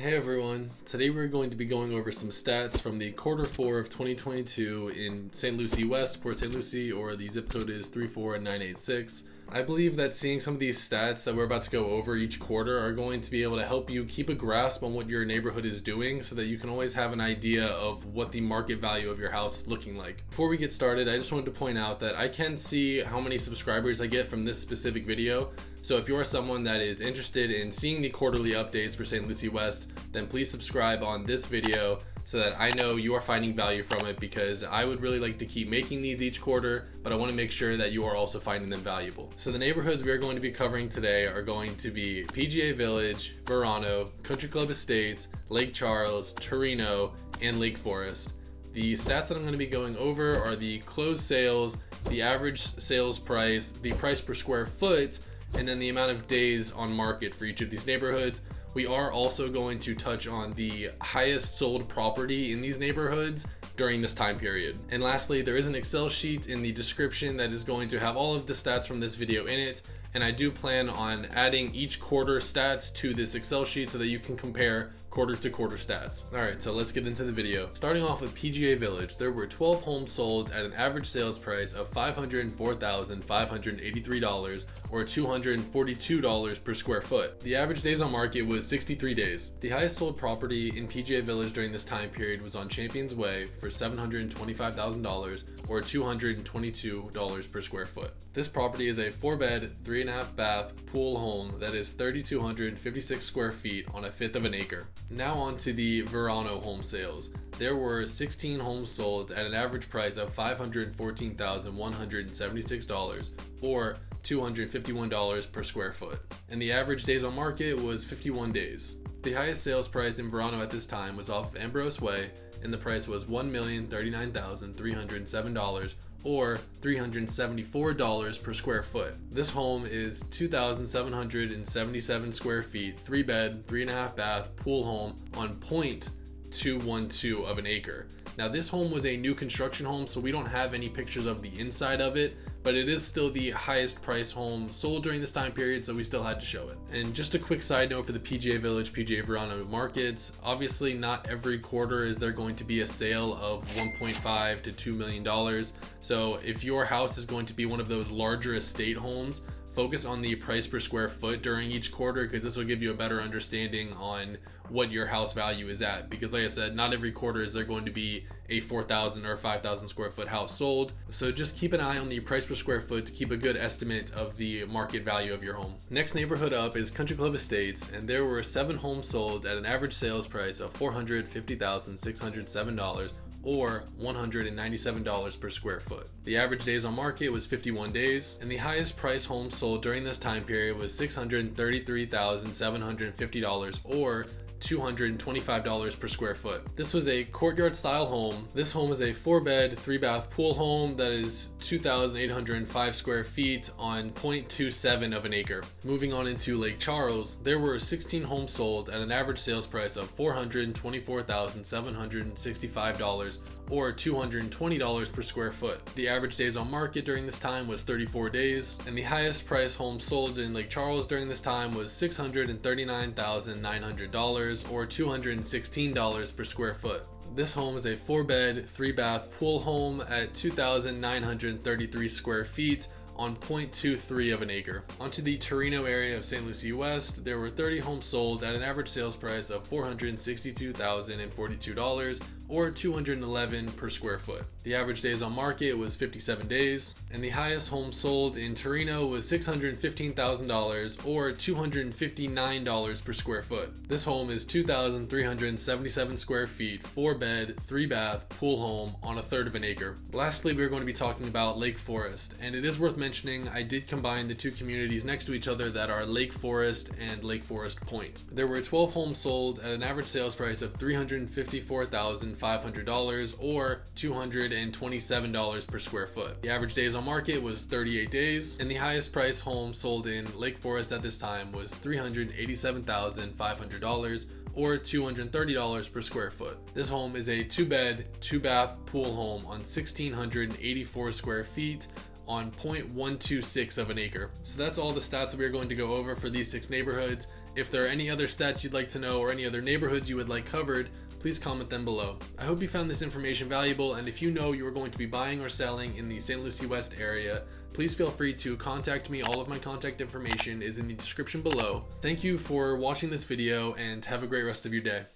Hey everyone, today we're going to be going over some stats from the quarter 4 of 2022 in St. Lucie West, Port St. Lucie, or the zip code is 34986. I believe that seeing some of these stats that we're about to go over each quarter are going to be able to help you keep a grasp on what your neighborhood is doing so that you can always have an idea of what the market value of your house is looking like. Before we get started, I just wanted to point out that I can see how many subscribers I get from this specific video. So if you're someone that is interested in seeing the quarterly updates for St. Lucie West, then please subscribe on this video so that I know you are finding value from it, because I would really like to keep making these each quarter, but I want to make sure that you are also finding them valuable. So the neighborhoods we are going to be covering today are going to be PGA Village, Verano, Country Club Estates, Lake Charles, Torino, and Lake Forest. The stats that I'm going to be going over are the closed sales, the average sales price, the price per square foot, and then the amount of days on market for each of these neighborhoods. We are also going to touch on the highest sold property in these neighborhoods during this time period. And lastly, there is an Excel sheet in the description that is going to have all of the stats from this video in it. And I do plan on adding each quarter stats to this Excel sheet so that you can compare quarter to quarter stats. All right, so let's get into the video. Starting off with PGA Village, there were 12 homes sold at an average sales price of $504,583 or $242 per square foot. The average days on market was 63 days. The highest sold property in PGA Village during this time period was on Champions Way for $725,000 or $222 per square foot. This property is a 4-bed, 3.5 bath pool home that is 3,256 square feet on 1/5 of an acre. Now on to the Verano home sales. There were 16 homes sold at an average price of $514,176 or $251 per square foot. And the average days on market was 51 days. The highest sales price in Verano at this time was off of Ambrose Way, and the price was $1,039,307 or $374 per square foot. This home is 2,777 square feet, 3-bed, 3.5 bath pool home on 0.212 of an acre. Now this home was a new construction home, so we don't have any pictures of the inside of it, but it is still the highest price home sold during this time period, so we still had to show it. And just a quick side note for the PGA Village, PGA Verano markets, obviously not every quarter is there going to be a sale of $1.5 to $2 million. So if your house is going to be one of those larger estate homes, focus on the price per square foot during each quarter, because this will give you a better understanding on what your house value is at. Because like I said, not every quarter is there going to be a 4,000 or 5,000 square foot house sold. So just keep an eye on the price per square foot to keep a good estimate of the market value of your home. Next neighborhood up is Country Club Estates, and there were 7 homes sold at an average sales price of $450,607 or $197 per square foot. The average days on market was 51 days, and the highest price home sold during this time period was $633,750 or $225 per square foot. This was a courtyard style home. This home is a 4-bed, 3-bath pool home that is 2,805 square feet on 0.27 of an acre. Moving on into Lake Charles, there were 16 homes sold at an average sales price of $424,765 or $220 per square foot. The average days on market during this time was 34 days, and the highest price home sold in Lake Charles during this time was $639,900 or $216 per square foot. This home is a 4-bed, 3-bath pool home at 2,933 square feet on 0.23 of an acre. Onto the Torino area of St. Lucie West, there were 30 homes sold at an average sales price of $462,042 or $211 per square foot. The average days on market was 57 days, and the highest home sold in Torino was $615,000 or $259 per square foot. This home is 2,377 square feet, 4-bed, 3-bath pool home on 1/3 of an acre. Lastly, we're going to be talking about Lake Forest, and it is worth mentioning I did combine the two communities next to each other that are Lake Forest and Lake Forest Point. There were 12 homes sold at an average sales price of $354,500 or $227 per square foot. The average days on market was 38 days, and the highest price home sold in Lake Forest at this time was $387,500 or $230 per square foot. This home is a 2-bed, 2-bath pool home on 1,684 square feet on 0.126 of an acre. So that's all the stats that we're going to go over for these 6 neighborhoods. If there are any other stats you'd like to know or any other neighborhoods you would like covered, please comment them below. I hope you found this information valuable, and if you know you are going to be buying or selling in the St. Lucie West area, please feel free to contact me. All of my contact information is in the description below. Thank you for watching this video, and have a great rest of your day.